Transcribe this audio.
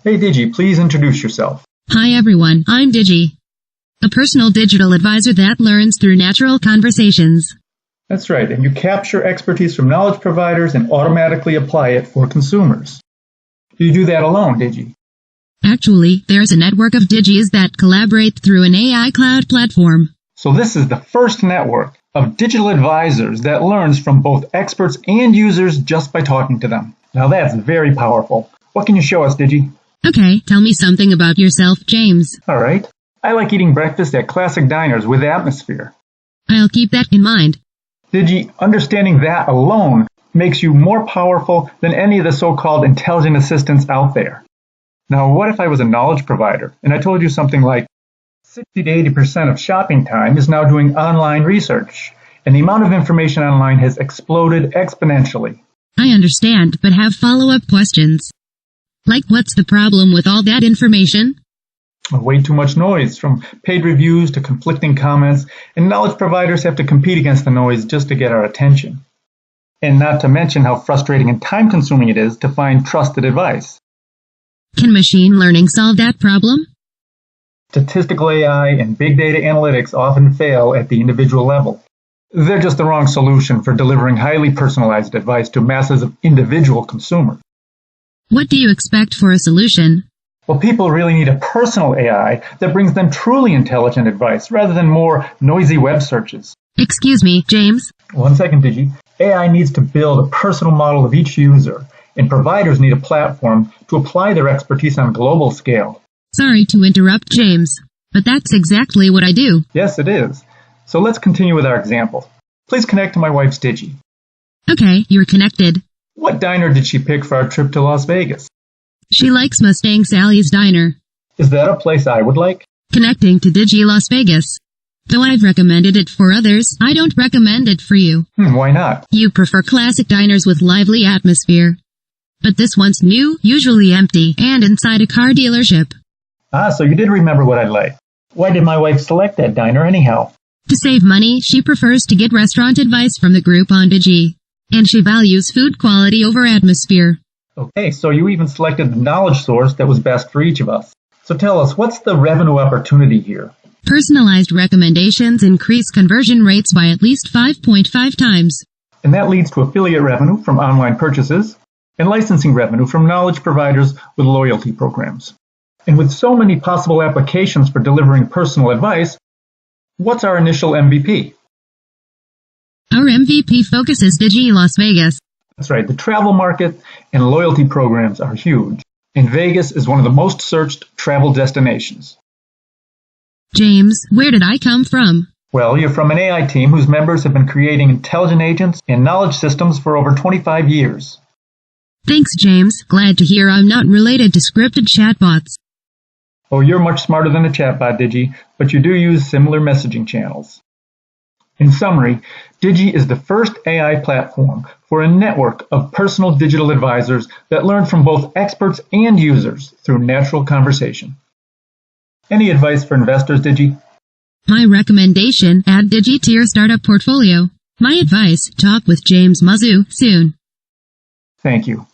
Hey Digie, please introduce yourself. Hi everyone, I'm Digie, a personal digital advisor that learns through natural conversations. That's right, and you capture expertise from knowledge providers and automatically apply it for consumers. Do you do that alone, Digie? Actually, there's a network of Digies that collaborate through an AI cloud platform. So this is the first network of digital advisors that learns from both experts and users just by talking to them. Now that's very powerful. What can you show us, Digie? Okay, tell me something about yourself, James. All right. I like eating breakfast at classic diners with atmosphere. I'll keep that in mind. Digie, understanding that alone makes you more powerful than any of the so-called intelligent assistants out there. Now, what if I was a knowledge provider and I told you something like 60 to 80% of shopping time is now doing online research, and the amount of information online has exploded exponentially? I understand, but have follow-up questions. Like, what's the problem with all that information? Way too much noise, from paid reviews to conflicting comments, and knowledge providers have to compete against the noise just to get our attention. And not to mention how frustrating and time-consuming it is to find trusted advice. Can machine learning solve that problem? Statistical AI and big data analytics often fail at the individual level. They're just the wrong solution for delivering highly personalized advice to masses of individual consumers. What do you expect for a solution? Well, people really need a personal AI that brings them truly intelligent advice rather than more noisy web searches. Excuse me, James. 1 second, Digie. AI needs to build a personal model of each user, and providers need a platform to apply their expertise on a global scale. Sorry to interrupt, James, but that's exactly what I do. Yes, it is. So let's continue with our example. Please connect to my wife's Digie. Okay, you're connected. What diner did she pick for our trip to Las Vegas? She likes Mustang Sally's Diner. Is that a place I would like? Connecting to Digie Las Vegas. Though I've recommended it for others, I don't recommend it for you. Why not? You prefer classic diners with lively atmosphere. But this one's new, usually empty, and inside a car dealership. So you did remember what I like. Why did my wife select that diner anyhow? To save money, she prefers to get restaurant advice from the group on Digie. And she values food quality over atmosphere. Okay, so you even selected the knowledge source that was best for each of us. So tell us, what's the revenue opportunity here? Personalized recommendations increase conversion rates by at least 5.5 times. And that leads to affiliate revenue from online purchases and licensing revenue from knowledge providers with loyalty programs. And with so many possible applications for delivering personal advice, what's our initial MVP? Our MVP focuses Digie Las Vegas. That's right, the travel market and loyalty programs are huge, and Vegas is one of the most searched travel destinations. James, where did I come from? Well, you're from an AI team whose members have been creating intelligent agents and knowledge systems for over 25 years. Thanks, James. Glad to hear I'm not related to scripted chatbots. Oh, you're much smarter than a chatbot, Digie, but you do use similar messaging channels. In summary, Digie is the first AI platform for a network of personal digital advisors that learn from both experts and users through natural conversation. Any advice for investors, Digie? My recommendation, add Digie to your startup portfolio. My advice, talk with James Mazu soon. Thank you.